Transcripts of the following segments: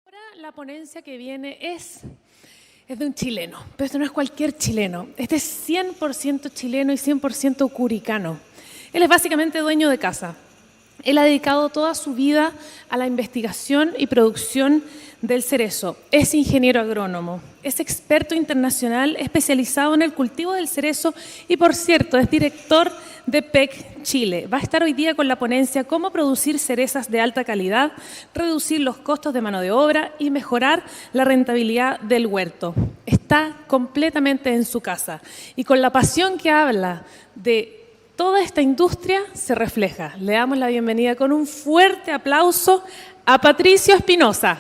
Ahora la ponencia que viene es de un chileno, pero esto no es cualquier chileno. Este es 100% chileno y 100% curicano. Él es básicamente dueño de casa. Él ha dedicado toda su vida a la investigación y producción del cerezo. Es ingeniero agrónomo, es experto internacional especializado en el cultivo del cerezo y, por cierto, es director de PEC Chile. Va a estar hoy día con la ponencia Cómo producir cerezas de alta calidad, reducir los costos de mano de obra y mejorar la rentabilidad del huerto. Está completamente en su casa y con la pasión que habla de toda esta industria se refleja. Le damos la bienvenida con un fuerte aplauso a Patricio Espinosa.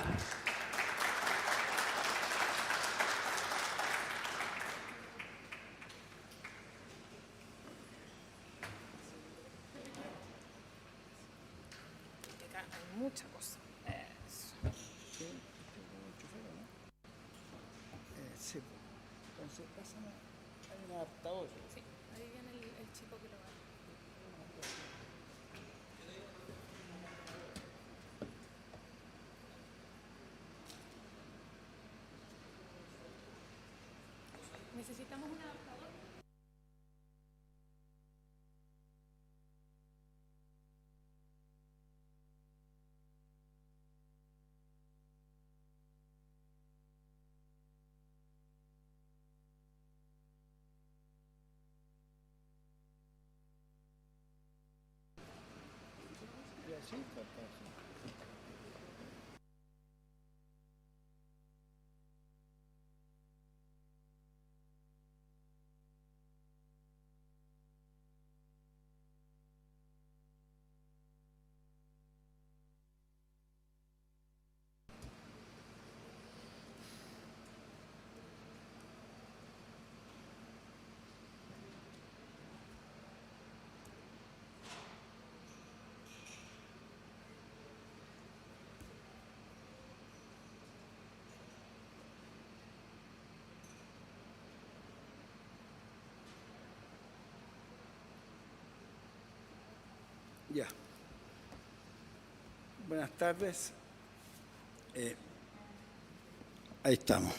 Hay mucha cosa. Sí, entonces pásame, hay un adaptador. Sí, ahí viene el chico que lo va a... Necesitamos un adaptador. Y así está todo. Ya. Buenas tardes. Ahí estamos.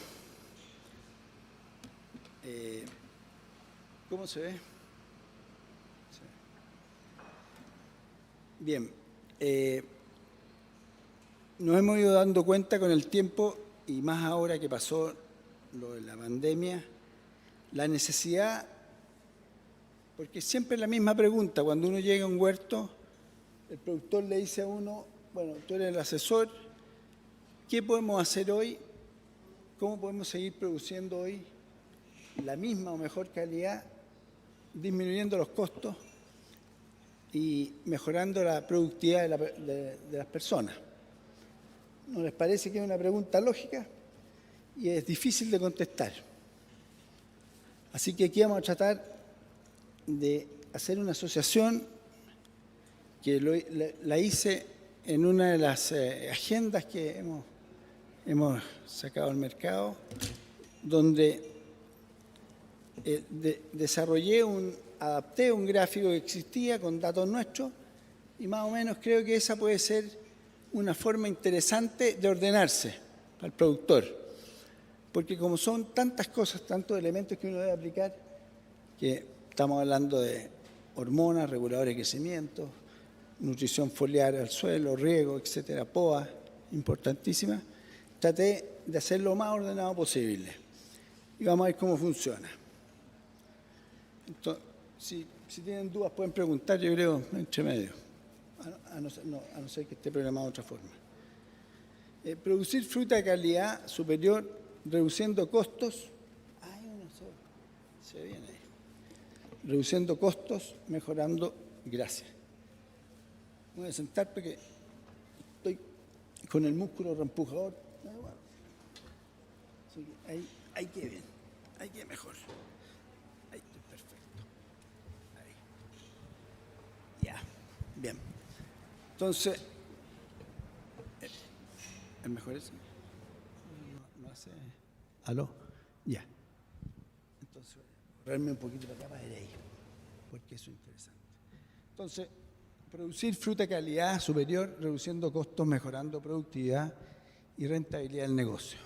¿Cómo se ve? Sí. Bien. Nos hemos ido dando cuenta con el tiempo, y más ahora que pasó lo de la pandemia, la necesidad, porque siempre es la misma pregunta, cuando uno llega a un huerto, el productor le dice a uno, bueno, tú eres el asesor, ¿qué podemos hacer hoy? ¿Cómo podemos seguir produciendo hoy la misma o mejor calidad, disminuyendo los costos y mejorando la productividad de las personas? ¿No les parece que es una pregunta lógica? Y es difícil de contestar. Así que aquí vamos a tratar de hacer una asociación que la hice en una de las agendas que hemos sacado al mercado, donde adapté un gráfico que existía con datos nuestros y más o menos creo que esa puede ser una forma interesante de ordenarse para el productor. Porque como son tantas cosas, tantos elementos que uno debe aplicar, que estamos hablando de hormonas, reguladores de crecimiento, nutrición foliar al suelo, riego, etcétera, poda, importantísima, traté de hacerlo lo más ordenado posible. Y vamos a ver cómo funciona. Entonces, si tienen dudas pueden preguntar, yo creo, entre medio, a no ser que esté programado de otra forma. Producir fruta de calidad superior, reduciendo costos. Se viene ahí. Reduciendo costos, mejorando. Gracias. Me voy a sentar porque estoy con el músculo reempujador. Así que ahí quede bien, ahí quede mejor. Ahí estoy perfecto. Ahí. Ya, bien. Entonces, ¿es mejor eso? No hace. ¿Aló? Ya. Entonces, correrme un poquito para acá para ver ahí, porque eso es interesante. Entonces, producir fruta de calidad superior, reduciendo costos, mejorando productividad y rentabilidad del negocio.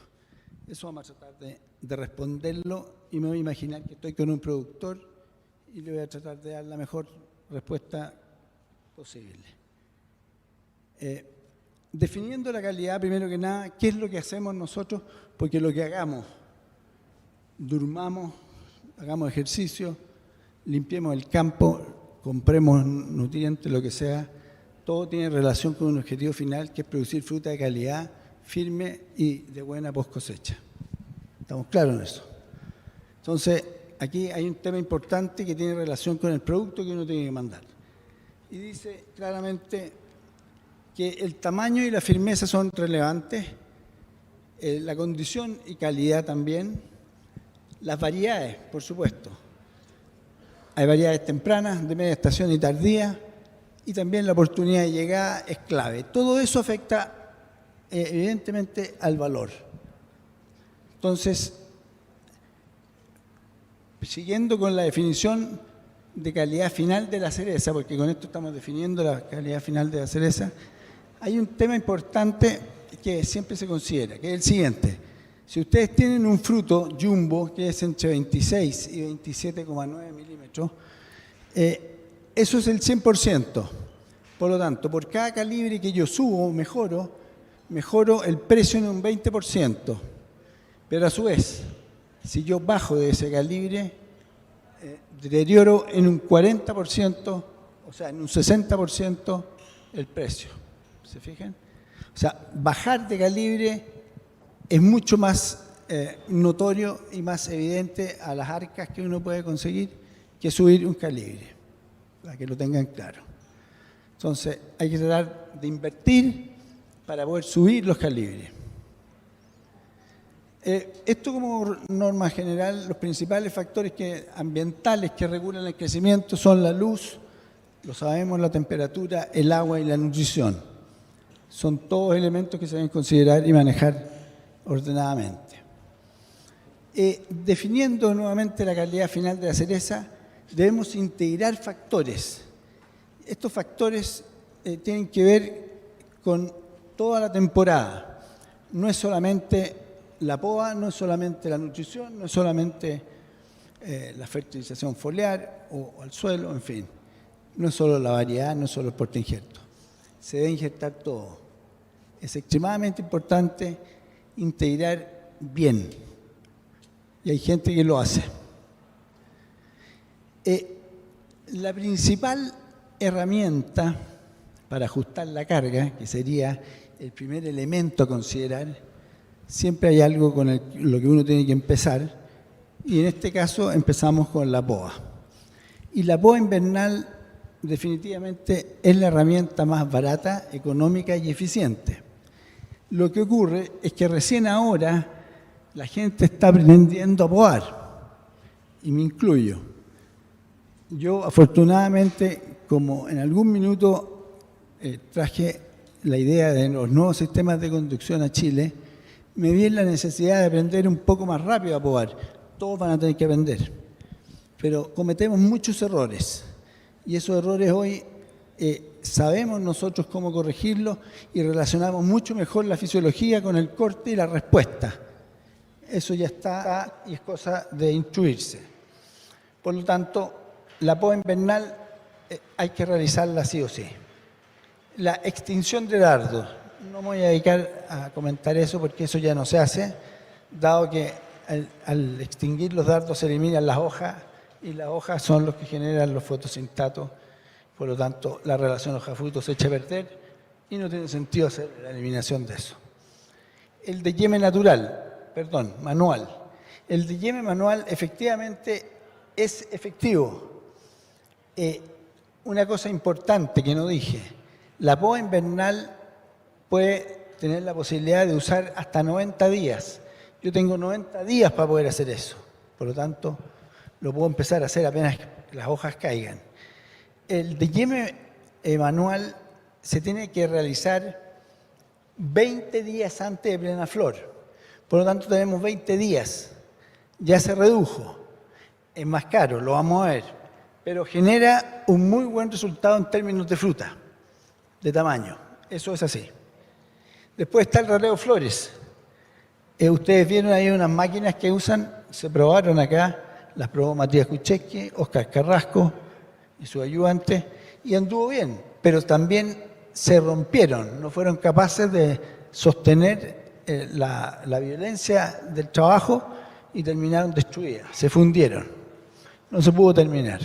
Eso vamos a tratar de responderlo y me voy a imaginar que estoy con un productor y le voy a tratar de dar la mejor respuesta posible. Definiendo la calidad, primero que nada, ¿qué es lo que hacemos nosotros? Porque lo que hagamos, durmamos, hagamos ejercicio, limpiemos el campo, compremos nutrientes, lo que sea, todo tiene relación con un objetivo final que es producir fruta de calidad, firme y de buena post cosecha. ¿Estamos claros en eso? Entonces, aquí hay un tema importante que tiene relación con el producto que uno tiene que mandar. Y dice claramente que el tamaño y la firmeza son relevantes, la condición y calidad también, las variedades, por supuesto. Hay variedades tempranas, de media estación y tardía, y también la oportunidad de llegada es clave. Todo eso afecta evidentemente al valor. Entonces, siguiendo con la definición de calidad final de la cereza, porque con esto estamos definiendo la calidad final de la cereza, hay un tema importante que siempre se considera, que es el siguiente. Si ustedes tienen un fruto jumbo, que es entre 26 y 27,9 milímetros, eso es el 100%. Por lo tanto, por cada calibre que yo subo, mejoro el precio en un 20%. Pero a su vez, si yo bajo de ese calibre, deterioro en un 40%, o sea, en un 60% el precio. ¿Se fijan? O sea, bajar de calibre es mucho más notorio y más evidente a las arcas que uno puede conseguir que subir un calibre, para que lo tengan claro. Entonces, hay que tratar de invertir para poder subir los calibres. Esto como norma general, los principales factores ambientales que regulan el crecimiento son la luz, lo sabemos, la temperatura, el agua y la nutrición. Son todos elementos que se deben considerar y manejar ordenadamente. Definiendo nuevamente la calidad final de la cereza, debemos integrar factores. Estos factores tienen que ver con toda la temporada. No es solamente la poda, no es solamente la nutrición, no es solamente la fertilización foliar o al suelo, en fin. No es solo la variedad, no es solo el porte injerto. Se debe injertar todo. Es extremadamente importante integrar bien. Y hay gente que lo hace. La principal herramienta para ajustar la carga, que sería el primer elemento a considerar, siempre hay algo con lo que uno tiene que empezar, y en este caso empezamos con la poda. Y la poda invernal definitivamente es la herramienta más barata, económica y eficiente. Lo que ocurre es que recién ahora la gente está aprendiendo a podar, y me incluyo. Yo afortunadamente, como en algún minuto traje la idea de los nuevos sistemas de conducción a Chile, me vi en la necesidad de aprender un poco más rápido a podar. Todos van a tener que aprender. Pero cometemos muchos errores. Y esos errores hoy sabemos nosotros cómo corregirlos y relacionamos mucho mejor la fisiología con el corte y la respuesta. Eso ya está y es cosa de instruirse. Por lo tanto, la poda invernal hay que realizarla sí o sí. La extinción de dardos. No me voy a dedicar a comentar eso porque eso ya no se hace, dado que al extinguir los dardos se eliminan las hojas y las hojas son los que generan los fotosintatos. Por lo tanto, la relación hoja-fruto se echa a perder y no tiene sentido hacer la eliminación de eso. El deyeme manual. El deyeme manual efectivamente es efectivo. Una cosa importante que no dije, la poda invernal puede tener la posibilidad de usar hasta 90 días. Yo tengo 90 días para poder hacer eso. Por lo tanto, lo puedo empezar a hacer apenas las hojas caigan. El deyeme manual se tiene que realizar 20 días antes de plena flor. Por lo tanto, tenemos 20 días. Ya se redujo. Es más caro, lo vamos a ver. Pero genera un muy buen resultado en términos de fruta, de tamaño. Eso es así. Después está el raleo flores. Ustedes vieron ahí unas máquinas que usan, se probaron acá, las probó Matías Kucheski, Óscar Carrasco y su ayudante, y anduvo bien, pero también se rompieron, no fueron capaces de sostener la violencia del trabajo y terminaron destruidas, se fundieron, no se pudo terminar.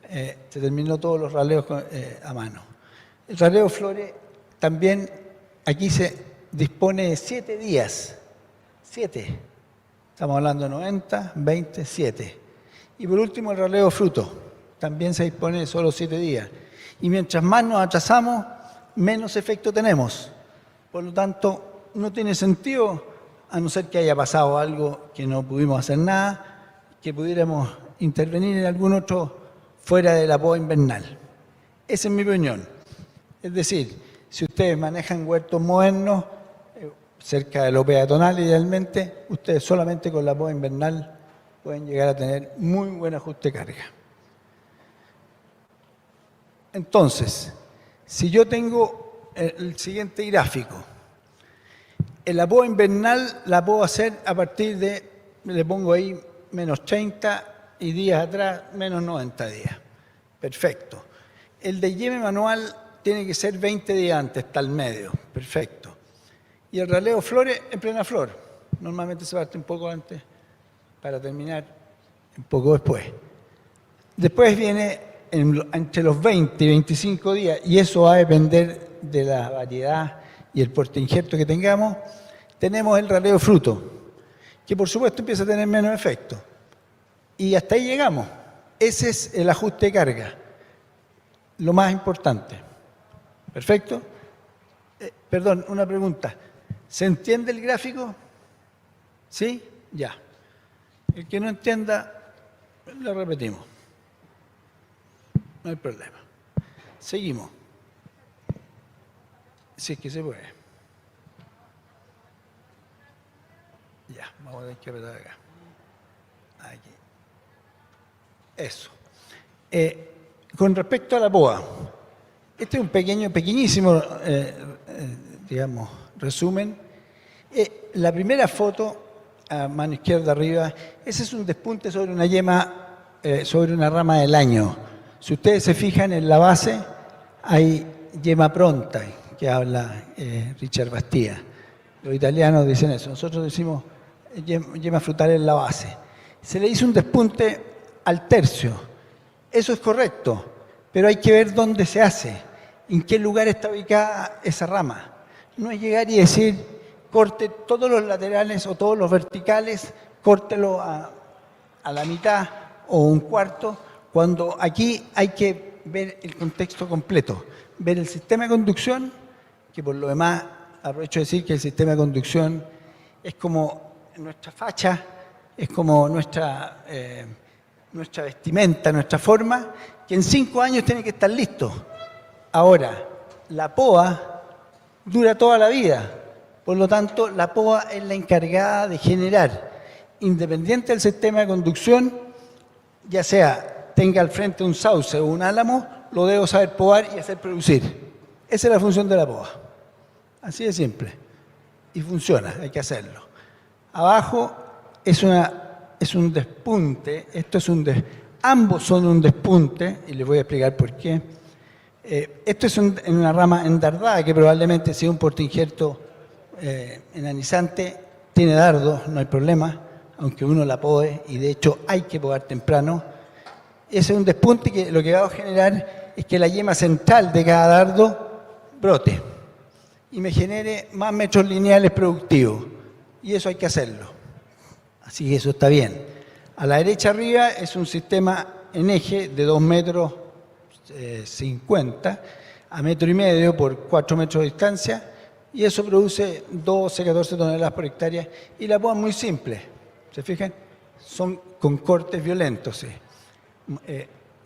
Se terminó todos los raleos a mano. El raleo flores también, aquí se dispone de 7 días, 7, estamos hablando de 90, 20, 7. Y por último el raleo fruto, también se dispone de solo 7 días. Y mientras más nos atrasamos, menos efecto tenemos. Por lo tanto, no tiene sentido, a no ser que haya pasado algo que no pudimos hacer nada, que pudiéramos intervenir en algún otro fuera de la poda invernal. Esa es mi opinión. Es decir, si ustedes manejan huertos modernos, cerca de lo peatonal idealmente, ustedes solamente con la poda invernal pueden llegar a tener muy buen ajuste de carga. Entonces, si yo tengo el siguiente gráfico, en la poda invernal la puedo hacer a partir de, le pongo ahí menos 30 y días atrás menos 90 días. Perfecto. El de yeme manual tiene que ser 20 días antes, está al medio. Perfecto. Y el raleo flores en plena flor. Normalmente se parte un poco antes para terminar un poco después. Después viene entre los 20 y 25 días, y eso va a depender de la variedad y el porte injerto que tengamos, tenemos el raleo fruto, que por supuesto empieza a tener menos efecto. Y hasta ahí llegamos. Ese es el ajuste de carga, lo más importante. ¿Perfecto? Perdón, una pregunta. ¿Se entiende el gráfico? ¿Sí? Ya. El que no entienda, lo repetimos. No hay problema. Seguimos. Si es que se puede. Ya, vamos a tener que apretar acá. Aquí. Eso. Con respecto a la poda, este es un pequeñísimo, digamos, resumen. La primera foto, a mano izquierda arriba, ese es un despunte sobre una yema, sobre una rama del año. Si ustedes se fijan en la base, hay yema pronta, que habla Richard Bastía. Los italianos dicen eso, nosotros decimos yema frutal en la base. Se le hizo un despunte al tercio. Eso es correcto, pero hay que ver dónde se hace, en qué lugar está ubicada esa rama. No es llegar y decir, corte todos los laterales o todos los verticales, córtelo a la mitad o un cuarto, cuando aquí hay que ver el contexto completo, ver el sistema de conducción, que por lo demás aprovecho de decir que el sistema de conducción es como nuestra facha, es como nuestra vestimenta, nuestra forma, que en 5 años tiene que estar listo. Ahora, la poda dura toda la vida, por lo tanto, la poda es la encargada de generar, independiente del sistema de conducción, ya sea tenga al frente un sauce o un álamo, lo debo saber podar y hacer producir. Esa es la función de la poda. Así de simple. Y funciona, hay que hacerlo. Abajo es un despunte, ambos son un despunte, y les voy a explicar por qué. Esto es en una rama endardada, que probablemente sea un portainjerto enanizante, tiene dardos, no hay problema, aunque uno la pode, y de hecho hay que podar temprano. Ese es un despunte que lo que va a generar es que la yema central de cada dardo brote y me genere más metros lineales productivos, y eso hay que hacerlo. Así que eso está bien. A la derecha arriba es un sistema en eje de 2 metros 50 a 1,5 metros por 4 metros de distancia, y eso produce 12, 14 toneladas por hectárea, y la poda es muy simple. ¿Se fijan? Son con cortes violentos, sí.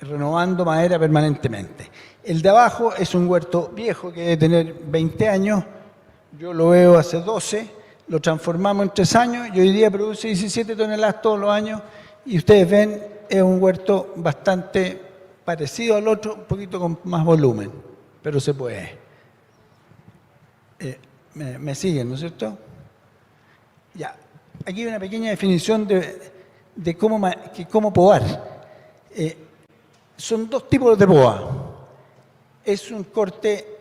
Renovando madera permanentemente. El de abajo es un huerto viejo que debe tener 20 años, yo lo veo hace 12, lo transformamos en 3 años y hoy día produce 17 toneladas todos los años, y ustedes ven, es un huerto bastante parecido al otro, un poquito con más volumen, pero se puede. me siguen, ¿no es cierto? Ya, aquí hay una pequeña definición de cómo podar. Son dos tipos de poda. Es un corte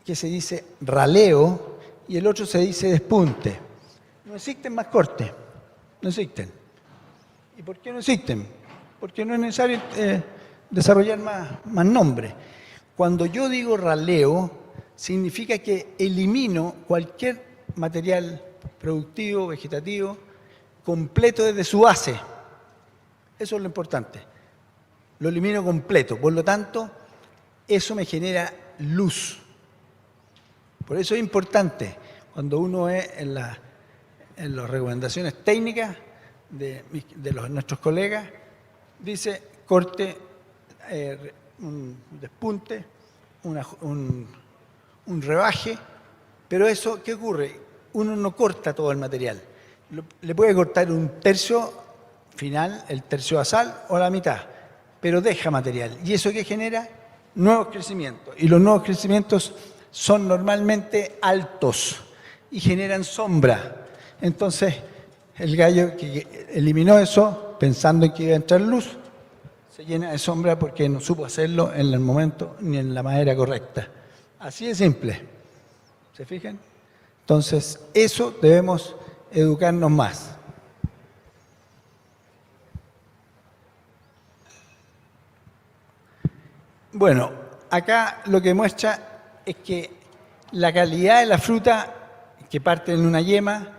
que se dice raleo y el otro se dice despunte. No existen más cortes, no existen. ¿Y por qué no existen? Porque no es necesario desarrollar más nombres. Cuando yo digo raleo, significa que elimino cualquier material productivo, vegetativo, completo desde su base. Eso es lo importante. Lo elimino completo. Por lo tanto, eso me genera luz. Por eso es importante, cuando uno ve en las recomendaciones técnicas de nuestros colegas, dice corte, un despunte, un rebaje, pero eso, ¿qué ocurre? Uno no corta todo el material. Le puede cortar un tercio final, el tercio basal o la mitad, pero deja material. ¿Y eso qué genera? Nuevos crecimientos. Y los nuevos crecimientos son normalmente altos y generan sombra. Entonces, el gallo que eliminó eso, pensando en que iba a entrar luz, se llena de sombra porque no supo hacerlo en el momento ni en la manera correcta. Así de simple. ¿Se fijan? Entonces, eso debemos educarnos más. Bueno, acá lo que muestra es que la calidad de la fruta, que parte en una yema,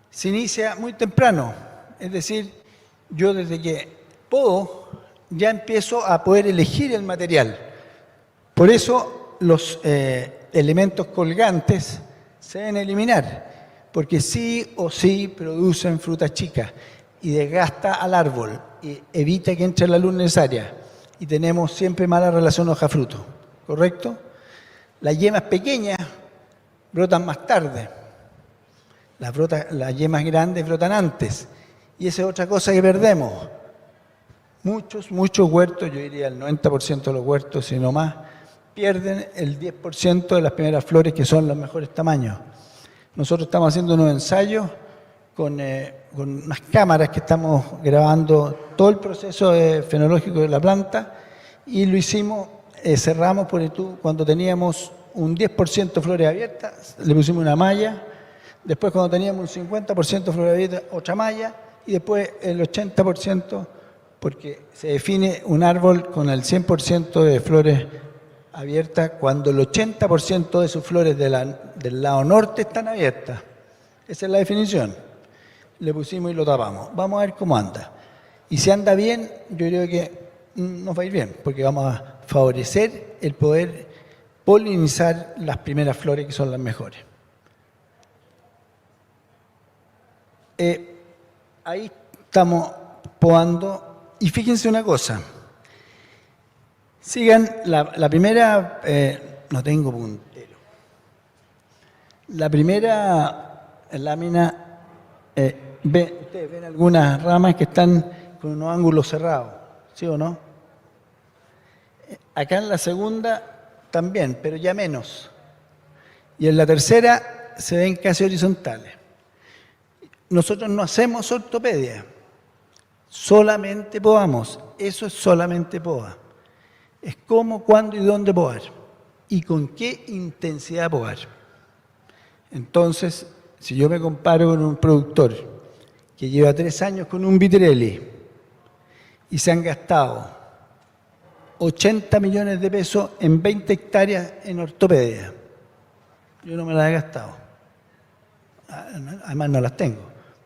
se inicia muy temprano. Es decir, yo desde que podo ya empiezo a poder elegir el material. Por eso los elementos colgantes se deben eliminar, porque sí o sí producen frutas chicas y desgasta al árbol y evita que entre la luz necesaria. Y tenemos siempre mala relación hoja-fruto, ¿correcto? Las yemas pequeñas brotan más tarde. Las yemas grandes brotan antes. Y esa es otra cosa que perdemos. Muchos huertos, yo diría el 90% de los huertos, si no más, pierden el 10% de las primeras flores que son los mejores tamaños. Nosotros estamos haciendo unos ensayos con unas cámaras que estamos grabando todo el proceso fenológico de la planta y lo hicimos, cerramos cuando teníamos un 10% flores abiertas, le pusimos una malla, después cuando teníamos un 50% flores abiertas, otra malla y después el 80%, porque se define un árbol con el 100% de flores abiertas cuando el 80% de sus flores del lado norte están abiertas. Esa es la definición. Le pusimos y lo tapamos. Vamos a ver cómo anda. Y si anda bien, yo creo que nos va a ir bien, porque vamos a favorecer el poder polinizar las primeras flores que son las mejores. Ahí estamos podando. Y fíjense una cosa. Sigan la primera, no tengo puntero. La primera lámina, ustedes ven algunas ramas que están con unos ángulos cerrados, ¿sí o no? Acá en la segunda también, pero ya menos. Y en la tercera se ven casi horizontales. Nosotros no hacemos ortopedia, solamente podamos. Eso es solamente poda. Es cómo, cuándo y dónde podar. Y con qué intensidad podar. Entonces, si yo me comparo con un productor que lleva 3 años con un Vitrelli y se han gastado 80 millones de pesos en 20 hectáreas en ortopedia, yo no me las he gastado. Además no las tengo,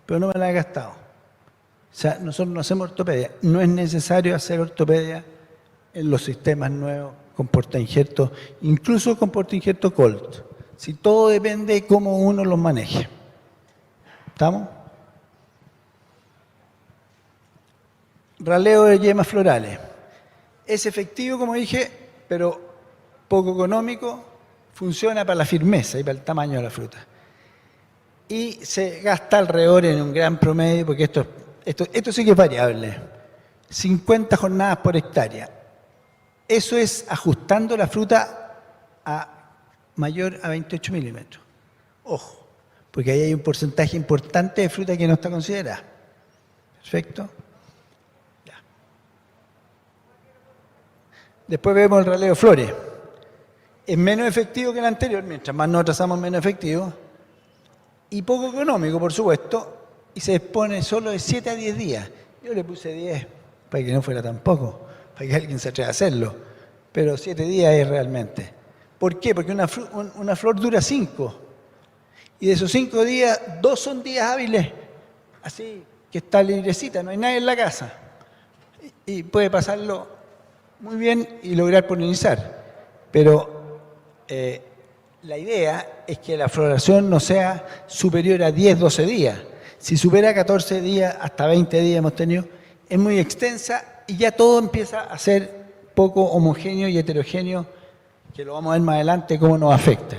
pero no me las he gastado. O sea, nosotros no hacemos ortopedia. No es necesario hacer ortopedia en los sistemas nuevos con portainjertos, incluso con portainjerto Colt. Si todo depende de cómo uno los maneje. ¿Estamos? Raleo de yemas florales. Es efectivo, como dije, pero poco económico. Funciona para la firmeza y para el tamaño de la fruta. Y se gasta alrededor en un gran promedio, porque esto sí que es variable. 50 jornadas por hectárea. Eso es ajustando la fruta a mayor a 28 milímetros. Ojo, porque ahí hay un porcentaje importante de fruta que no está considerada. Perfecto. Ya. Después vemos el raleo de flores. Es menos efectivo que el anterior, mientras más nos atrasamos menos efectivo, y poco económico, por supuesto, y se expone solo de 7 a 10 días. Yo le puse 10 para que no fuera tan poco, para que alguien se atreva a hacerlo, pero 7 días es realmente. ¿Por qué? Porque una flor dura 5, y de esos 5 días, 2 son días hábiles, así que está librecita, no hay nadie en la casa, y puede pasarlo muy bien y lograr polinizar, pero la idea es que la floración no sea superior a 10, 12 días. Si supera 14 días, hasta 20 días hemos tenido, es muy extensa y ya todo empieza a ser poco homogéneo y heterogéneo, que lo vamos a ver más adelante cómo nos afecta.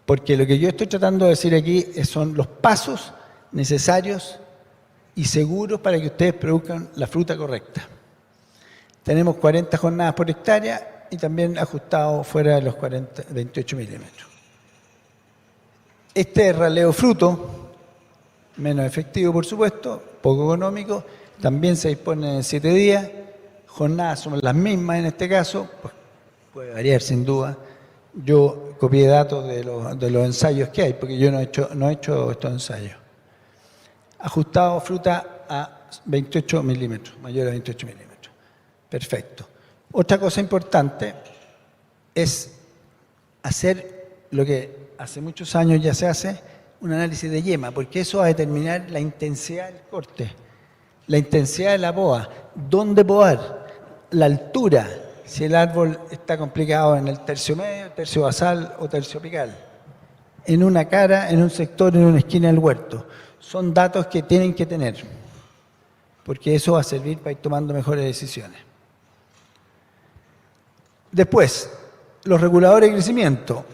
Porque lo que yo estoy tratando de decir aquí son los pasos necesarios y seguros para que ustedes produzcan la fruta correcta. Tenemos 40 jornadas por hectárea, y también ajustado fuera de los 28 milímetros. Este raleo fruto, menos efectivo por supuesto, poco económico, también se dispone en 7 días, jornadas son las mismas en este caso, pues puede variar sin duda. Yo copié datos de los ensayos que hay, porque yo no he hecho estos ensayos. Ajustado fruta a 28 milímetros, mayor a 28 milímetros. Perfecto. Otra cosa importante es hacer lo que hace muchos años ya se hace, un análisis de yema, porque eso va a determinar la intensidad del corte, la intensidad de la poda, dónde podar, la altura, si el árbol está complicado en el tercio medio, tercio basal o tercio apical, en una cara, en un sector, en una esquina del huerto. Son datos que tienen que tener, porque eso va a servir para ir tomando mejores decisiones. Después, los reguladores de crecimiento,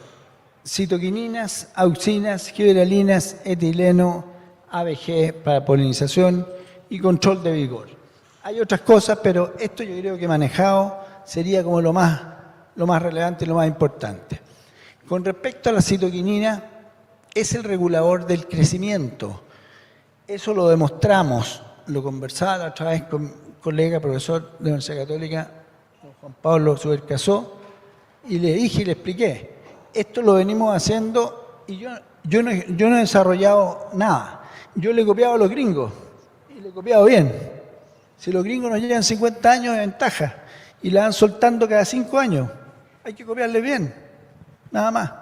citoquininas, auxinas, giberalinas, etileno, ABG para polinización y control de vigor. Hay otras cosas, pero esto yo creo que manejado sería como lo más relevante y lo más importante. Con respecto a la citoquinina, es el regulador del crecimiento. Eso lo demostramos, lo conversaba la otra vez con un colega, profesor de la Universidad Católica, Juan Pablo Subercasó, y le dije y le expliqué, esto lo venimos haciendo y yo no he desarrollado nada. Yo le he copiado a los gringos y le he copiado bien. Si los gringos nos llevan 50 años de ventaja y la van soltando cada 5 años, hay que copiarle bien, nada más.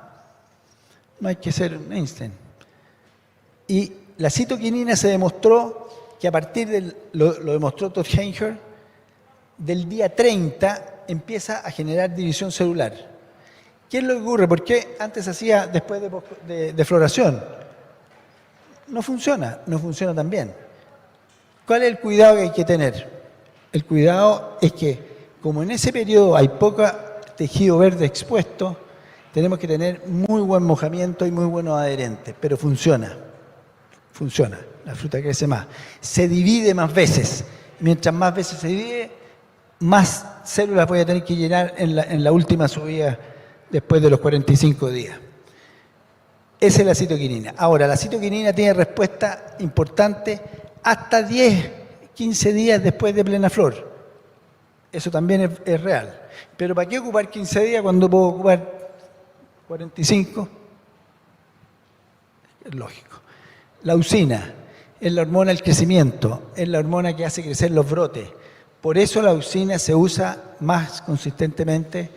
No hay que ser un Einstein. Y la citoquinina se demostró que a partir lo demostró Todd Heinger, del día 30 empieza a generar división celular. ¿Qué es lo que ocurre? ¿Por qué antes hacía después de floración? No funciona tan bien. ¿Cuál es el cuidado que hay que tener? El cuidado es que, como en ese periodo hay poco tejido verde expuesto, tenemos que tener muy buen mojamiento y muy buenos adherentes, pero funciona, la fruta crece más. Se divide más veces, mientras más veces se divide, más células voy a tener que llenar en la última subida después de los 45 días. Esa es la citoquinina. Ahora, la citoquinina tiene respuesta importante hasta 10, 15 días después de plena flor. Eso también es real. Pero ¿para qué ocupar 15 días cuando puedo ocupar 45? Es lógico. La auxina es la hormona del crecimiento, es la hormona que hace crecer los brotes. Por eso la auxina se usa más consistentemente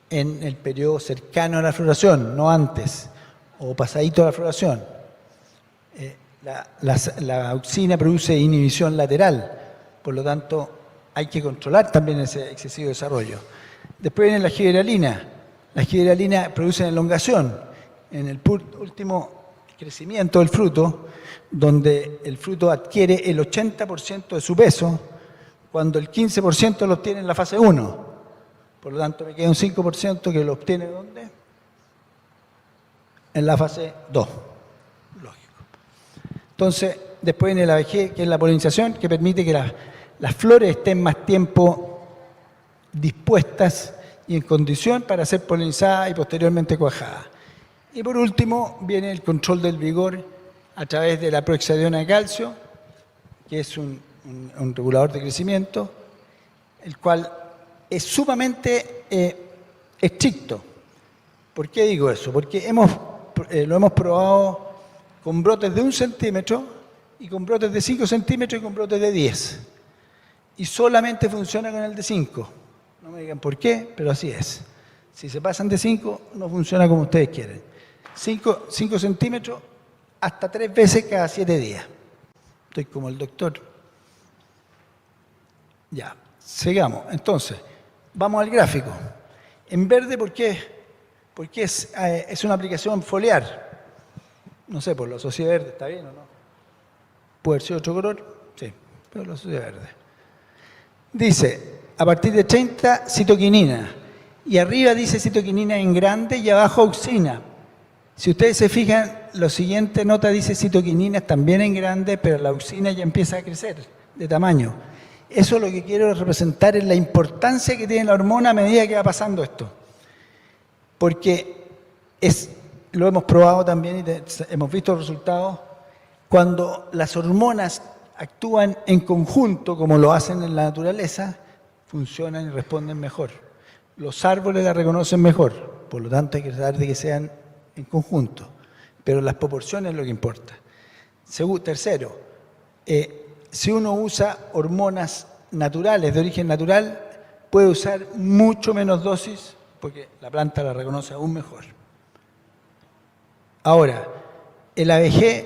en el periodo cercano a la floración, no antes, o pasadito a la floración. La auxina produce inhibición lateral, por lo tanto hay que controlar también ese excesivo desarrollo. Después viene la giberalina. La giberalina produce elongación en el último crecimiento del fruto, donde el fruto adquiere el 80% de su peso, cuando el 15% lo obtiene en la fase 1. Por lo tanto, me queda un 5% que lo obtiene ¿dónde? En la fase 2. Lógico. Entonces, después viene la ABG, que es la polinización, que permite que las flores estén más tiempo dispuestas y en condición para ser polinizadas y posteriormente cuajadas. Y por último viene el control del vigor a través de la prohexadiona de calcio, que es un regulador de crecimiento, el cual es sumamente estricto. ¿Por qué digo eso? Porque lo hemos probado con brotes de 1 centímetro y con brotes de 5 centímetros y con brotes de 10. Y solamente funciona con el de 5. No me digan por qué, pero así es. Si se pasan de 5, no funciona como ustedes quieren. 5 centímetros hasta 3 veces cada 7 días. Estoy como el doctor. Ya, sigamos. Entonces, vamos al gráfico. En verde, ¿por qué? Porque es una aplicación foliar. No sé, por la sociedad verde, ¿está bien o no? ¿Puede ser otro color? Sí, pero la sociedad verde. Dice, a partir de 30, citoquinina. Y arriba dice citoquinina en grande y abajo auxina. Si ustedes se fijan, la siguiente nota dice citoquinina también en grande, pero la auxina ya empieza a crecer de tamaño. Eso lo que quiero representar es la importancia que tiene la hormona a medida que va pasando esto. Porque lo hemos probado también y hemos visto resultados, cuando las hormonas actúan en conjunto, como lo hacen en la naturaleza, funcionan y responden mejor. Los árboles la reconocen mejor, por lo tanto hay que tratar de que sean en conjunto, pero las proporciones es lo que importa. Tercero, si uno usa hormonas naturales, de origen natural, puede usar mucho menos dosis porque la planta la reconoce aún mejor. Ahora, el ABG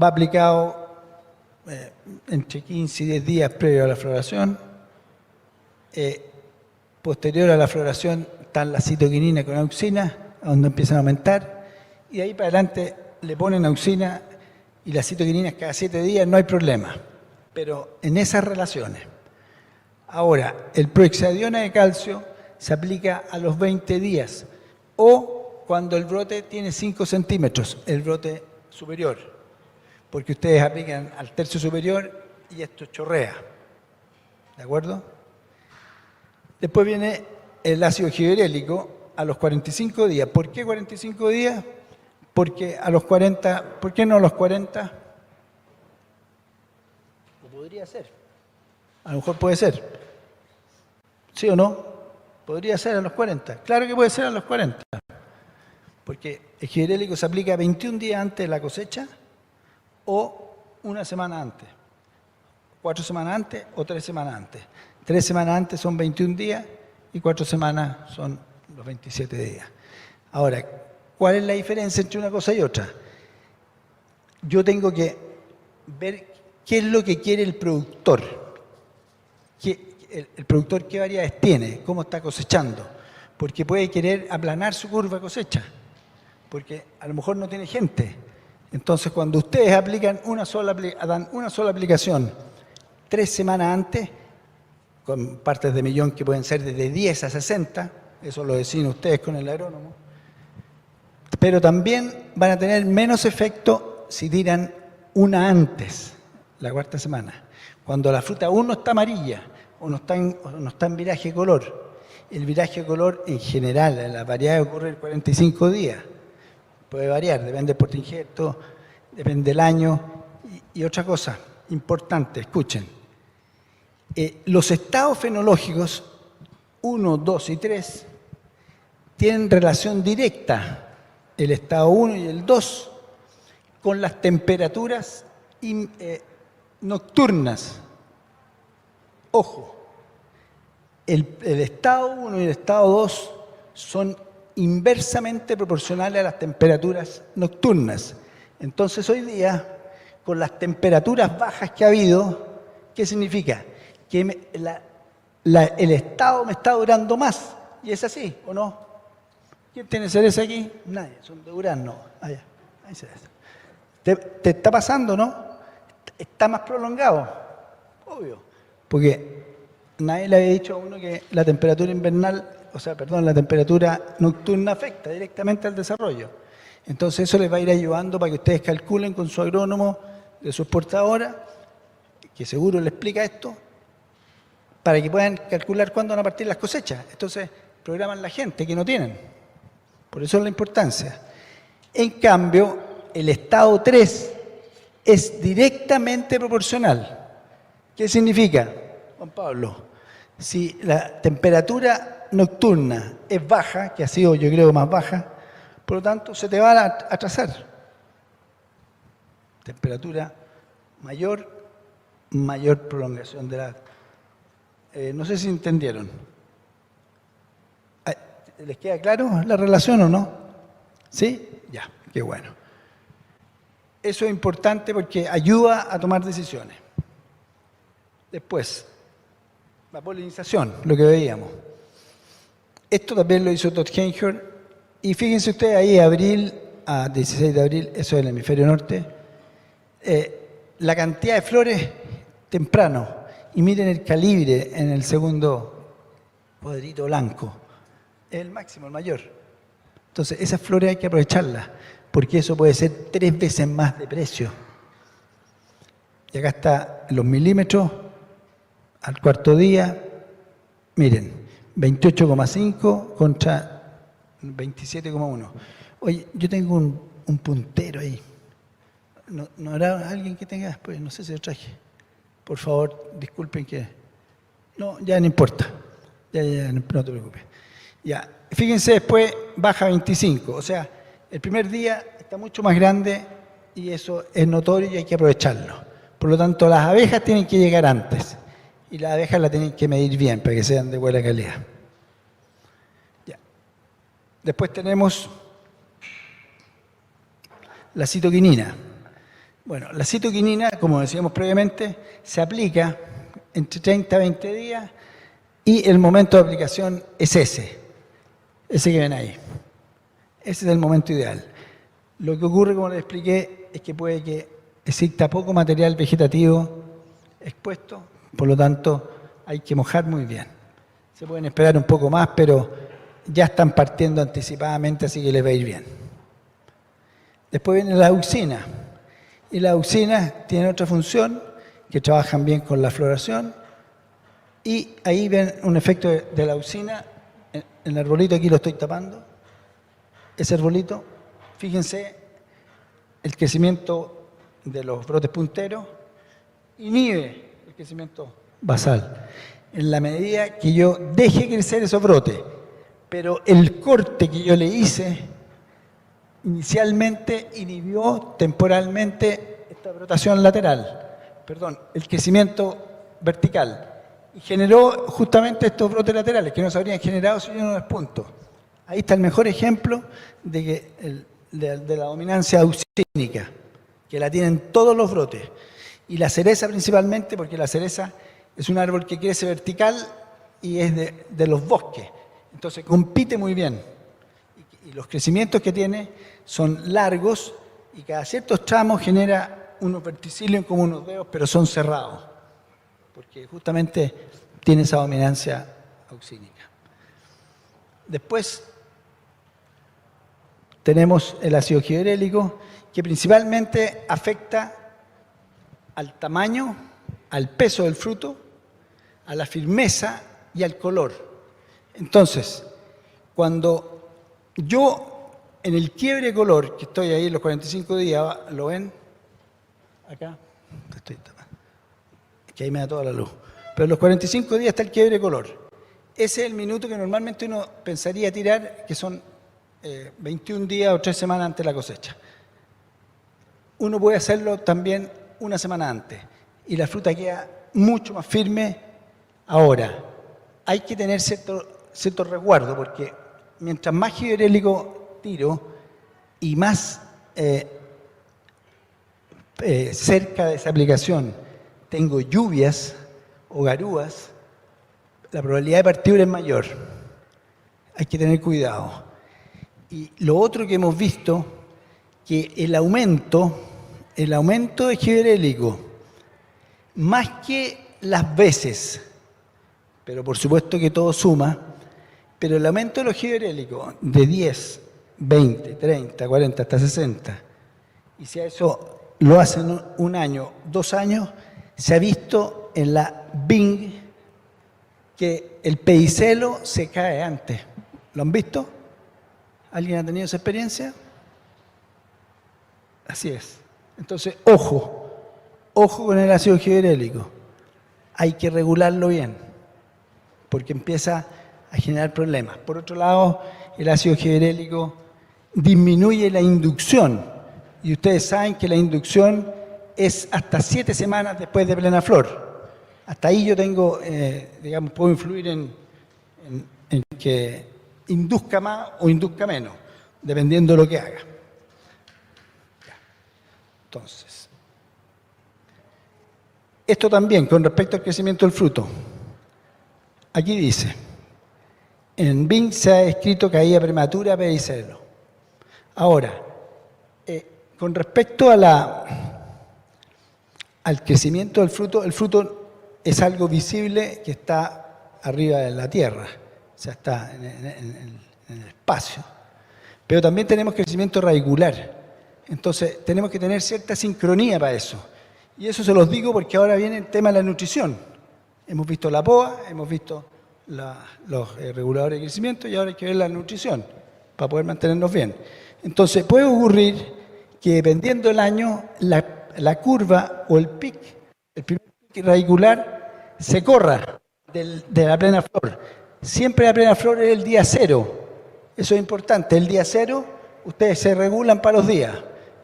va aplicado entre 15 y 10 días previo a la floración. Posterior a la floración están la citoquinina con auxina, donde empiezan a aumentar, y de ahí para adelante le ponen auxina y la citoquinina cada 7 días, no hay problema. Pero en esas relaciones. Ahora, el prohexadiona de calcio se aplica a los 20 días o cuando el brote tiene 5 centímetros, el brote superior, porque ustedes aplican al tercio superior y esto chorrea. ¿De acuerdo? Después viene el ácido giberélico a los 45 días. ¿Por qué 45 días? Porque a los 40, ¿por qué no a los 40? Lo podría ser. A lo mejor puede ser. ¿Sí o no? Podría ser a los 40. Claro que puede ser a los 40. Porque el giberélico se aplica 21 días antes de la cosecha o una semana antes. 4 semanas antes o 3 semanas antes. 3 semanas antes son 21 días y 4 semanas son los 27 días. Ahora, ¿cuál es la diferencia entre una cosa y otra? Yo tengo que ver qué es lo que quiere el productor. El productor qué variedades tiene, cómo está cosechando. Porque puede querer aplanar su curva de cosecha. Porque a lo mejor no tiene gente. Entonces, cuando ustedes aplican dan una sola aplicación 3 semanas antes, con partes de millón que pueden ser desde 10 a 60, eso lo deciden ustedes con el agrónomo, pero también van a tener menos efecto si tiran una antes, la 4ª semana, cuando la fruta aún no está amarilla o no está en viraje de color. El viraje de color en general, en la variedad ocurre en 45 días, puede variar, depende del portainjerto, depende del año y otra cosa importante, escuchen. Los estados fenológicos 1, 2 y 3 tienen relación directa, el estado 1 y el 2, con las temperaturas nocturnas. Ojo, el estado 1 y el estado 2 son inversamente proporcionales a las temperaturas nocturnas. Entonces hoy día, con las temperaturas bajas que ha habido, ¿qué significa? Que el estado me está durando más. ¿Y es así o no? ¿Quién tiene cereza aquí? Nadie, son de durazno. Allá, ahí se ve. ¿Te está pasando, no? Está más prolongado. Obvio. Porque nadie le había dicho a uno que la temperatura invernal, la temperatura nocturna afecta directamente al desarrollo. Entonces eso les va a ir ayudando para que ustedes calculen con su agrónomo de su exportadora, que seguro le explica esto, para que puedan calcular cuándo van a partir las cosechas. Entonces, programan la gente que no tienen. Por eso es la importancia. En cambio, el estado 3 es directamente proporcional. ¿Qué significa, Juan Pablo? Si la temperatura nocturna es baja, que ha sido yo creo más baja, por lo tanto se te va a atrasar. Temperatura mayor, mayor prolongación de la... no sé si entendieron. ¿Les queda claro la relación o no? ¿Sí? Ya, qué bueno. Eso es importante porque ayuda a tomar decisiones. Después, la polinización, lo que veíamos. Esto también lo hizo Todd Henninger. Y fíjense ustedes ahí, abril a 16 de abril, eso es el hemisferio norte, la cantidad de flores temprano. Y miren el calibre en el segundo cuadrito blanco. Es el máximo, el mayor. Entonces, esas flores hay que aprovecharlas, porque eso puede ser 3 veces más de precio. Y acá está los milímetros al cuarto día. Miren, 28,5 contra 27,1. Oye, yo tengo un puntero ahí. ¿No habrá alguien que tenga después? No sé si lo traje. Por favor, disculpen que... No, ya no importa. Ya, no te preocupes. Ya, fíjense después, baja 25. O sea, el primer día está mucho más grande y eso es notorio y hay que aprovecharlo. Por lo tanto, las abejas tienen que llegar antes y las abejas las tienen que medir bien para que sean de buena calidad. Ya. Después tenemos la citoquinina. Bueno, la citoquinina, como decíamos previamente, se aplica entre 30 a 20 días y el momento de aplicación es ese que ven ahí. Ese es el momento ideal. Lo que ocurre, como les expliqué, es que puede que exista poco material vegetativo expuesto, por lo tanto hay que mojar muy bien. Se pueden esperar un poco más, pero ya están partiendo anticipadamente, así que les va a ir bien. Después viene la auxina. Y las auxinas tienen otra función, que trabajan bien con la floración. Y ahí ven un efecto de la auxina. En el arbolito, aquí lo estoy tapando. Ese arbolito, fíjense, el crecimiento de los brotes punteros inhibe el crecimiento basal. En la medida que yo deje crecer esos brotes, pero el corte que yo le hice inicialmente inhibió temporalmente esta brotación lateral, el crecimiento vertical, y generó justamente estos brotes laterales que no se habrían generado si yo no los punto. Ahí está el mejor ejemplo de la dominancia auxínica, que la tienen todos los brotes. Y la cereza principalmente, porque la cereza es un árbol que crece vertical y es de los bosques. Entonces compite muy bien. Y los crecimientos que tiene son largos y cada ciertos tramos genera unos verticillos como unos dedos, pero son cerrados, porque justamente tiene esa dominancia auxínica. Después tenemos el ácido gibberélico, que principalmente afecta al tamaño, al peso del fruto, a la firmeza y al color. Entonces, cuando yo en el quiebre de color, que estoy ahí en los 45 días, ¿lo ven? Acá, estoy tapando, que ahí me da toda la luz. Pero en los 45 días está el quiebre de color. Ese es el minuto que normalmente uno pensaría tirar, que son 21 días o 3 semanas antes de la cosecha. Uno puede hacerlo también una semana antes y la fruta queda mucho más firme. Ahora, hay que tener cierto resguardo, porque mientras más gibberélico tiro y más cerca de esa aplicación tengo lluvias o garúas, la probabilidad de partidura es mayor. Hay que tener cuidado. Y lo otro que hemos visto, que el aumento de gibberélico, más que las veces, pero por supuesto que todo suma, pero el aumento de los gibberélicos de 10, 20, 30, 40, hasta 60, y si a eso lo hacen un año, 2 años, se ha visto en la Bing que el pedicelo se cae antes. ¿Lo han visto? ¿Alguien ha tenido esa experiencia? Así es. Entonces, ojo con el ácido gibberélico. Hay que regularlo bien, porque empieza a generar problemas. Por otro lado, el ácido gibberélico disminuye la inducción, y ustedes saben que la inducción es hasta 7 semanas después de plena flor. Hasta ahí yo tengo, digamos, puedo influir en que induzca más o induzca menos, dependiendo de lo que haga. Entonces, esto también con respecto al crecimiento del fruto. Aquí dice, en VIN se ha escrito caída prematura pedicelo. Ahora, con respecto a al crecimiento del fruto, el fruto es algo visible que está arriba de la tierra, o sea, está en el espacio. Pero también tenemos crecimiento radicular. Entonces, tenemos que tener cierta sincronía para eso. Y eso se los digo porque ahora viene el tema de la nutrición. Hemos visto la POA, hemos visto los reguladores de crecimiento y ahora hay que ver la nutrición para poder mantenernos bien. Entonces, puede ocurrir que dependiendo del año, la curva o el pic, el primer pic radicular, se corra de la plena flor. Siempre la plena flor es el día 0. Eso es importante. El día 0, ustedes se regulan para los días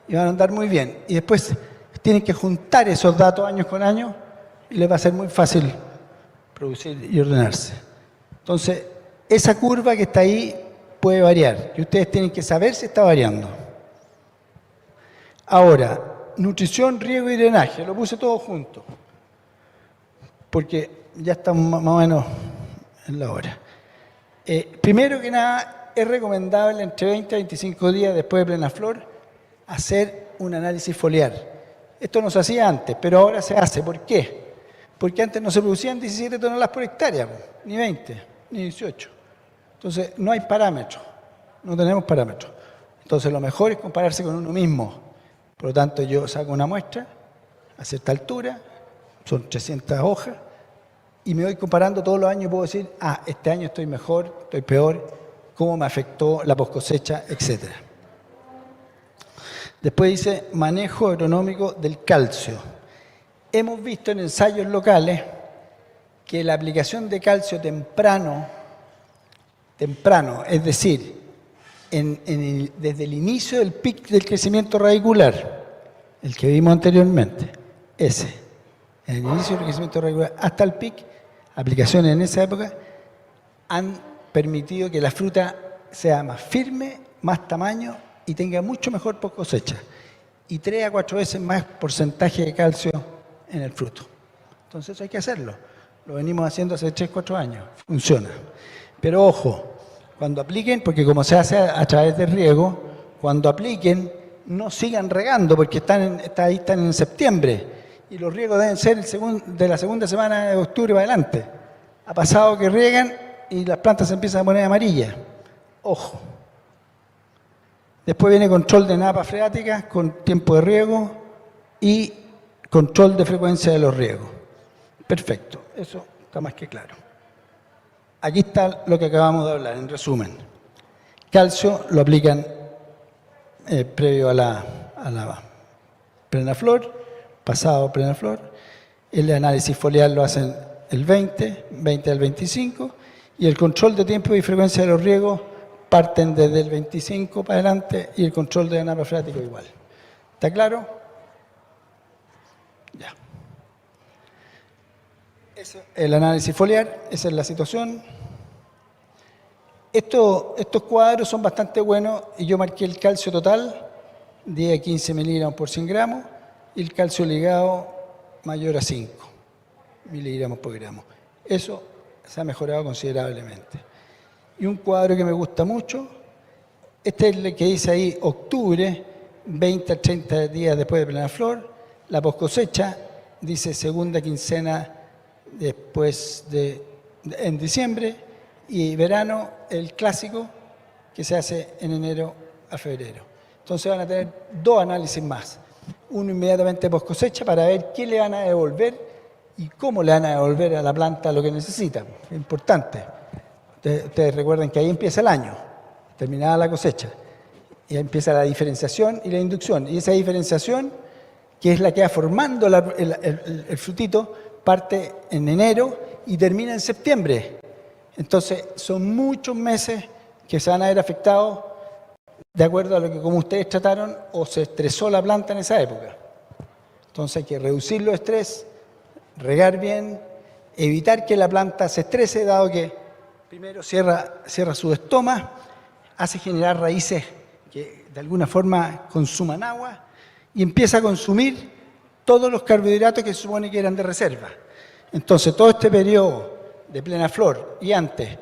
y van a andar muy bien. Y después tienen que juntar esos datos año con año y les va a ser muy fácil producir y ordenarse. Entonces, esa curva que está ahí puede variar y ustedes tienen que saber si está variando. Ahora, nutrición, riego y drenaje, lo puse todo junto, porque ya estamos más o menos en la hora. Primero que nada, es recomendable entre 20 a 25 días después de plena flor hacer un análisis foliar. Esto no se hacía antes, pero ahora se hace. ¿Por qué? Porque antes no se producían 17 toneladas por hectárea, ni 20, ni 18. Entonces, no hay parámetros, no tenemos parámetros. Entonces, lo mejor es compararse con uno mismo. Por lo tanto, yo saco una muestra a cierta altura, son 300 hojas, y me voy comparando todos los años y puedo decir, este año estoy mejor, estoy peor, cómo me afectó la poscosecha, etc. Después dice manejo agronómico del calcio. Hemos visto en ensayos locales que la aplicación de calcio temprano, es decir, desde el inicio del pic del crecimiento radicular, el que vimos anteriormente, en el inicio del crecimiento radicular hasta el pic, aplicaciones en esa época han permitido que la fruta sea más firme, más tamaño y tenga mucho mejor post cosecha y 3 a 4 veces más porcentaje de calcio en el fruto. Entonces eso hay que hacerlo. Lo venimos haciendo hace 3 a 4 años. Funciona. Pero ojo, cuando apliquen, porque como se hace a través de riego, cuando apliquen no sigan regando porque ahí están en septiembre y los riegos deben ser de la segunda semana de octubre para adelante. Ha pasado que riegan y las plantas se empiezan a poner amarillas. Ojo. Después viene control de napas freáticas con tiempo de riego y control de frecuencia de los riegos. Perfecto, eso está más que claro. Aquí está lo que acabamos de hablar, en resumen. Calcio lo aplican previo a la plena flor, pasado plena flor. El análisis foliar lo hacen el 20 al 25 y el control de tiempo y frecuencia de los riegos parten desde el 25 para adelante y el control de napa freático igual. ¿Está claro? Ya. Eso, el análisis foliar, esa es la situación. Estos cuadros son bastante buenos y yo marqué el calcio total, 10 a 15 miligramos por 100 gramos, y el calcio ligado mayor a 5 miligramos por gramo. Eso se ha mejorado considerablemente. Y un cuadro que me gusta mucho, este es el que dice ahí octubre, 20 a 30 días después de plena flor, la poscosecha dice segunda quincena después en diciembre, y verano el clásico que se hace en enero a febrero. Entonces van a tener 2 análisis más, uno inmediatamente poscosecha para ver qué le van a devolver y cómo le van a devolver a la planta lo que necesita, es importante. Ustedes recuerden que ahí empieza el año, terminada la cosecha. Y ahí empieza la diferenciación y la inducción. Y esa diferenciación, que es la que va formando el frutito, parte en enero y termina en septiembre. Entonces, son muchos meses que se van a ver afectados de acuerdo a lo que como ustedes trataron o se estresó la planta en esa época. Entonces hay que reducir los estrés, regar bien, evitar que la planta se estrese, dado que primero cierra su estoma, hace generar raíces que de alguna forma consuman agua y empieza a consumir todos los carbohidratos que se supone que eran de reserva. Entonces todo este periodo de plena flor y antes,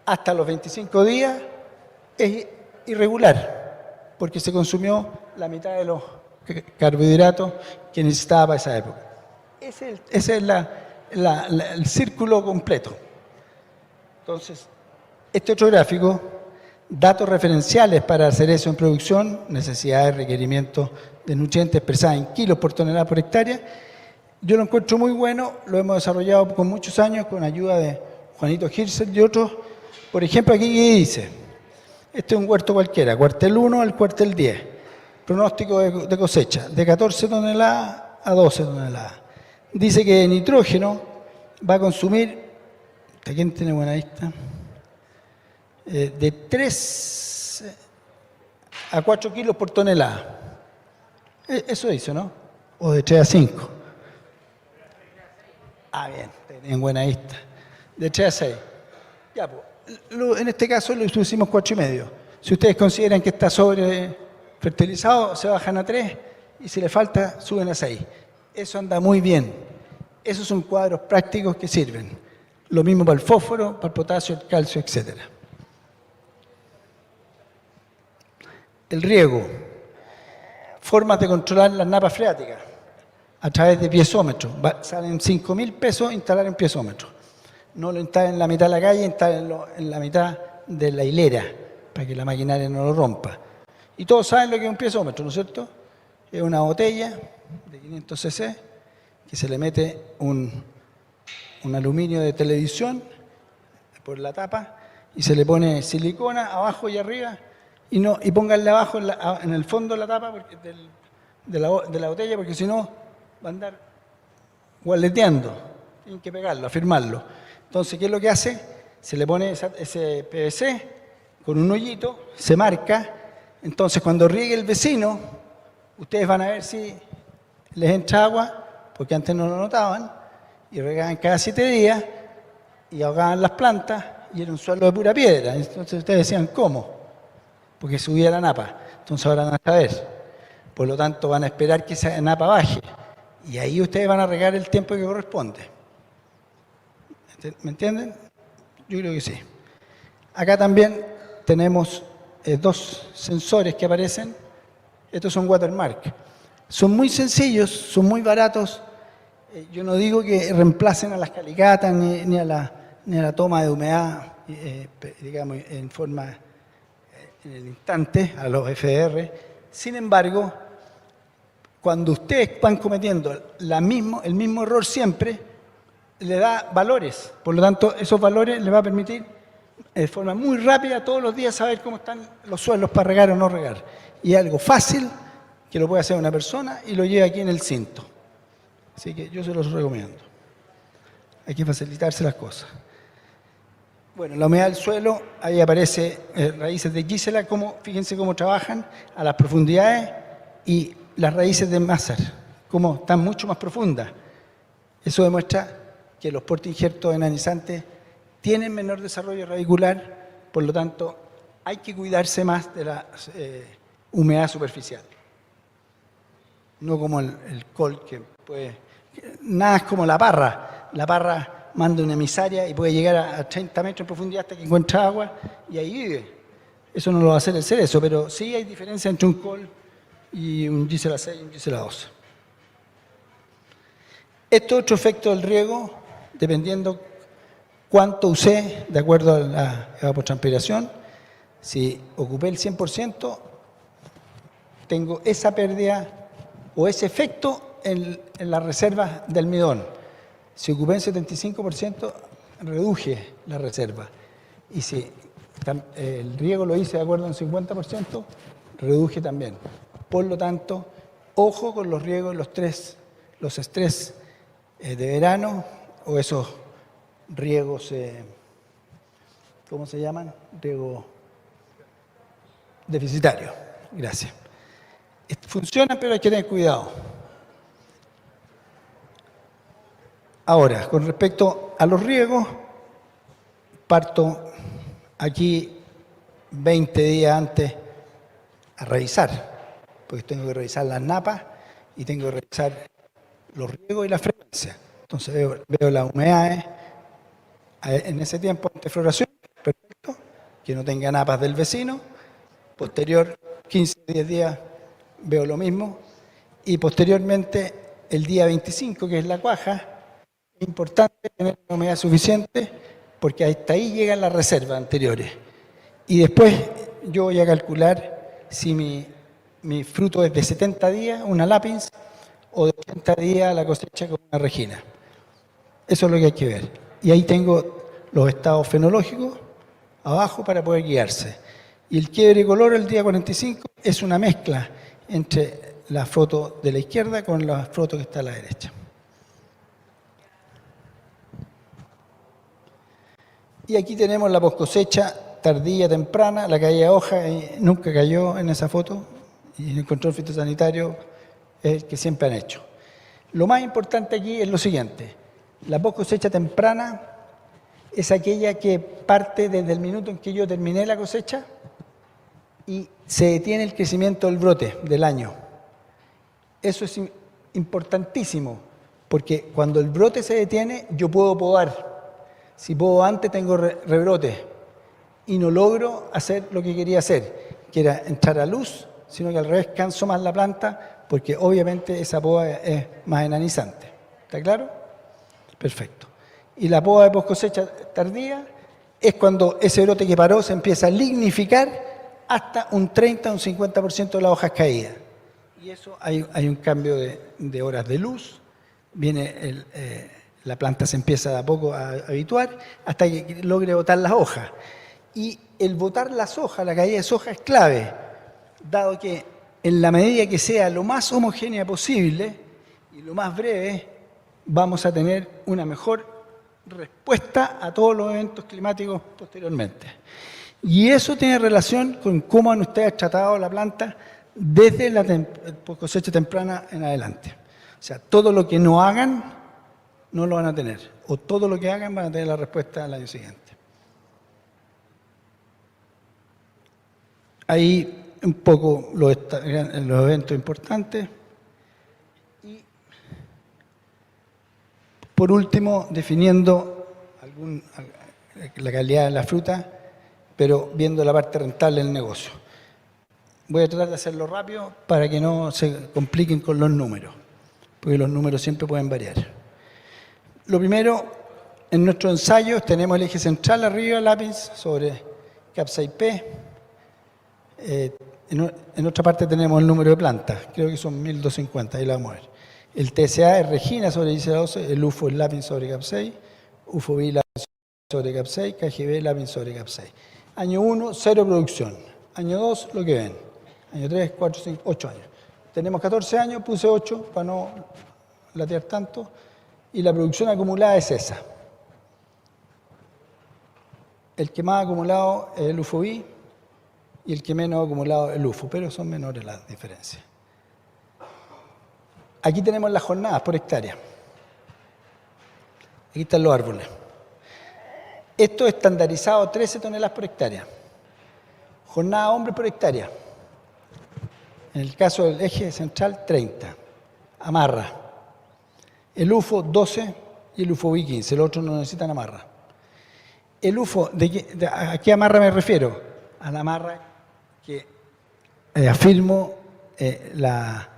hasta los 25 días, es irregular, porque se consumió la mitad de los carbohidratos que necesitaba para esa época. Ese es el círculo completo. Entonces, este otro gráfico, datos referenciales para hacer eso en producción, necesidades, requerimientos de nutrientes expresadas en kilos por tonelada por hectárea. Yo lo encuentro muy bueno, lo hemos desarrollado con muchos años con ayuda de Juanito Hirzel y otros. Por ejemplo, aquí dice, este es un huerto cualquiera, cuartel 1 al cuartel 10, pronóstico de cosecha, de 14 toneladas a 12 toneladas. Dice que nitrógeno va a consumir, ¿quién tiene buena vista? De 3 a 4 kilos por tonelada. Eso dice, ¿no? O de 3 a 5. Ah, bien, tienen buena vista. De 3 a 6. Ya, pues, en este caso lo hicimos 4,5. Si ustedes consideran que está sobre fertilizado, se bajan a 3 y si le falta, suben a 6. Eso anda muy bien. Esos son cuadros prácticos que sirven. Lo mismo para el fósforo, para el potasio, el calcio, etc. El riego. Formas de controlar las napas freáticas a través de piezómetros. Salen 5.000 pesos instalar un piezómetro. No lo instalen en la mitad de la calle, instálenlo en la mitad de la hilera, para que la maquinaria no lo rompa. Y todos saben lo que es un piezómetro, ¿no es cierto? Es una botella de 500 cc que se le mete un aluminio de televisión por la tapa y se le pone silicona abajo y arriba y pónganle abajo en el fondo de la tapa de la botella, porque si no va a andar gualeteando. Tienen que pegarlo, afirmarlo. Entonces, ¿qué es lo que hace? Se le pone ese PVC con un hoyito, se marca. Entonces, cuando riegue el vecino, ustedes van a ver si les entra agua, porque antes no lo notaban, y regaban cada 7 días, y ahogaban las plantas, y era un suelo de pura piedra. Entonces, ustedes decían, ¿cómo? Porque subía la napa. Entonces, ahora van a saber. Por lo tanto, van a esperar que esa napa baje. Y ahí ustedes van a regar el tiempo que corresponde. ¿Me entienden? Yo creo que sí. Acá también tenemos 2 sensores que aparecen. Estos son watermark. Son muy sencillos, son muy baratos. Yo no digo que reemplacen a las calicatas ni a la toma de humedad, digamos, en el instante, a los FDR. Sin embargo, cuando ustedes van cometiendo el mismo error siempre, le da valores. Por lo tanto, esos valores les va a permitir de forma muy rápida todos los días saber cómo están los suelos para regar o no regar. Y es algo fácil que lo puede hacer una persona y lo lleva aquí en el cinto. Así que yo se los recomiendo. Hay que facilitarse las cosas. Bueno, la humedad del suelo, ahí aparece raíces de Gisela, fíjense cómo trabajan a las profundidades, y las raíces de Mazar, cómo están mucho más profundas. Eso demuestra que los portainjertos enanizantes tienen menor desarrollo radicular, por lo tanto, hay que cuidarse más de la humedad superficial. No como el col, que puede... Nada es como la parra. La parra manda una emisaria y puede llegar a 30 metros de profundidad hasta que encuentra agua y ahí vive. Eso no lo va a hacer el cerezo, pero sí hay diferencia entre un col y un Gisela 6 y un Gisela 12. Este otro efecto del riego, dependiendo cuánto usé, de acuerdo a la evapotranspiración, si ocupé el 100%, tengo esa pérdida o ese efecto en las reservas de almidón. Si ocupé el 75%, reduje la reserva. Y si el riego lo hice de acuerdo a un 50%, reduje también. Por lo tanto, ojo con los riegos, los estrés de verano o esos riegos, ¿cómo se llaman? Riegos deficitarios. Gracias. Funciona, pero hay que tener cuidado. Ahora, con respecto a los riegos, parto aquí 20 días antes a revisar, porque tengo que revisar las napas y tengo que revisar los riegos y la frecuencia. Entonces veo las humedades en ese tiempo de floración, perfecto, que no tenga napas del vecino. Posterior, 15 o 10 días, veo lo mismo. Y posteriormente, el día 25, que es la cuaja, es importante tener una humedad suficiente porque hasta ahí llegan las reservas anteriores. Y después yo voy a calcular si mi fruto es de 70 días, una lápiz, o de 80 días la cosecha con una regina. Eso es lo que hay que ver. Y ahí tengo los estados fenológicos abajo para poder guiarse. Y el quiebre color el día 45 es una mezcla entre la foto de la izquierda con la foto que está a la derecha. Y aquí tenemos la poscosecha tardía, temprana, la caída de hoja nunca cayó en esa foto y en el control fitosanitario es el que siempre han hecho. Lo más importante aquí es lo siguiente: la poscosecha temprana es aquella que parte desde el minuto en que yo terminé la cosecha y se detiene el crecimiento del brote del año. Eso es importantísimo, porque cuando el brote se detiene, yo puedo podar. Si podo antes, tengo rebrote y no logro hacer lo que quería hacer, que era entrar a luz, sino que al revés canso más la planta, porque obviamente esa poda es más enanizante. ¿Está claro? Perfecto. Y la poda de poscosecha tardía es cuando ese brote que paró se empieza a lignificar hasta un 30 o un 50% de las hojas caídas. Y eso hay un cambio de horas de luz, viene la planta se empieza de a poco a habituar hasta que logre botar las hojas. Y el botar las hojas, la caída de hojas es clave, dado que en la medida que sea lo más homogénea posible y lo más breve, vamos a tener una mejor respuesta a todos los eventos climáticos posteriormente. Y eso tiene relación con cómo han ustedes tratado la planta desde la cosecha temprana en adelante. O sea, todo lo que no hagan, no lo van a tener. O todo lo que hagan van a tener la respuesta al año siguiente. Ahí un poco los eventos importantes. Y por último, definiendo la calidad de la fruta, pero viendo la parte rentable del negocio. Voy a tratar de hacerlo rápido para que no se compliquen con los números, porque los números siempre pueden variar. Lo primero, en nuestros ensayos tenemos el eje central arriba, lápiz, sobre CAP6P. En otra parte tenemos el número de plantas, creo que son 1250, ahí la vamos a ver. El TSA es Regina sobre IC12, el UFO es lápiz sobre CAP6, UFO-B lápiz sobre CAP6, KGB lápiz sobre CAP6. Año 1, cero producción. Año 2, lo que ven. Año 3, 4, 5, 8 años. Tenemos 14 años, puse 8 para no latear tanto. Y la producción acumulada es esa. El que más ha acumulado es el UFO-B y el que menos ha acumulado es el UFO, pero son menores las diferencias. Aquí tenemos las jornadas por hectárea. Aquí están los árboles. Esto es estandarizado 13 toneladas por hectárea. Jornada hombre por hectárea. En el caso del eje central, 30. Amarra. El UFO, 12 y el UFO-B 15. Los otros no necesitan amarra. El UFO, ¿a qué amarra me refiero? A la amarra que afirmo la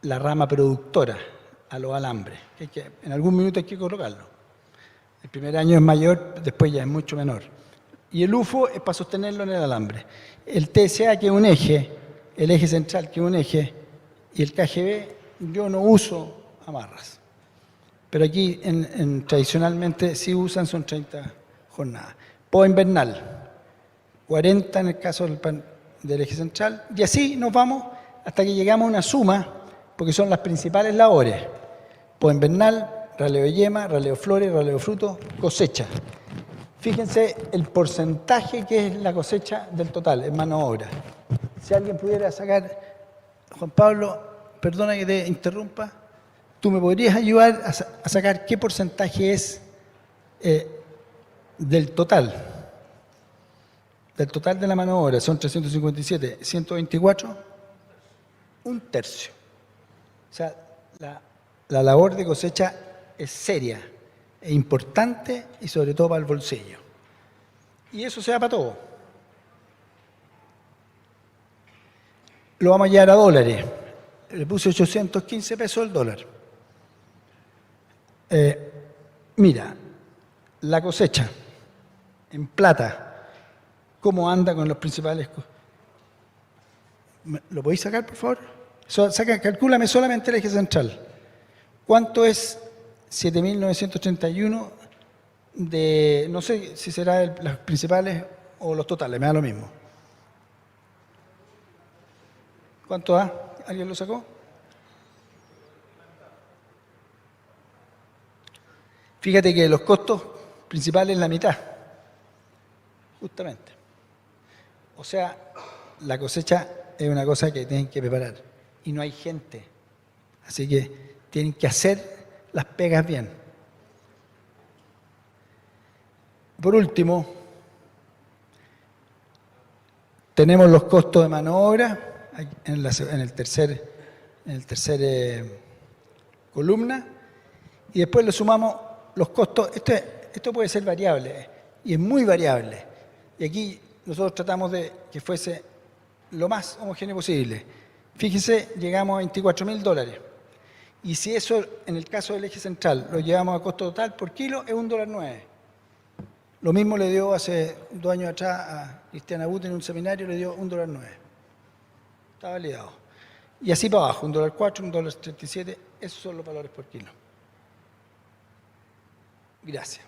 rama productora a los alambres. En algún minuto hay que colocarlo. El primer año es mayor, después ya es mucho menor. Y el UFO es para sostenerlo en el alambre. El TSA, que es un eje, el eje central, que es un eje, y el KGB, yo no uso amarras. Pero aquí tradicionalmente sí usan, son 30 jornadas. Poda invernal, 40 en el caso del eje central, y así nos vamos hasta que llegamos a una suma, porque son las principales labores: poinvernal, raleo de yema, raleo de flores, raleo de frutos, cosecha. Fíjense el porcentaje que es la cosecha del total en mano de obra. Si alguien pudiera sacar, Juan Pablo, perdona que te interrumpa, ¿tú me podrías ayudar a sacar qué porcentaje es del total? Del total de la mano de obra, son 357, 124, un tercio. O sea, la labor de cosecha es seria, es importante y sobre todo para el bolsillo. Y eso se da para todo. Lo vamos a llevar a dólares. Le puse 815 pesos el dólar. Mira, la cosecha en plata, ¿cómo anda con los principales? ¿Lo podéis sacar, por favor? Calcúlame solamente el eje central. ¿Cuánto es 7.931 de, no sé si será las principales o los totales, me da lo mismo? ¿Cuánto da? ¿Alguien lo sacó? Fíjate que los costos principales la mitad, justamente. O sea, la cosecha es una cosa que tienen que preparar y no hay gente. Así que tienen que hacer las pegas bien. Por último, tenemos los costos de mano de obra en el tercer columna, y después le sumamos los costos. Esto puede ser variable y es muy variable. Y aquí nosotros tratamos de que fuese lo más homogéneo posible. Fíjense, llegamos a $24.000. Y si eso, en el caso del eje central, lo llevamos a costo total por kilo, es $1.09. Lo mismo le dio hace 2 años atrás a Cristiana But en un seminario, le dio $1.09. Está validado. Y así para abajo, $1.04, $1.37, esos son los valores por kilo. Gracias.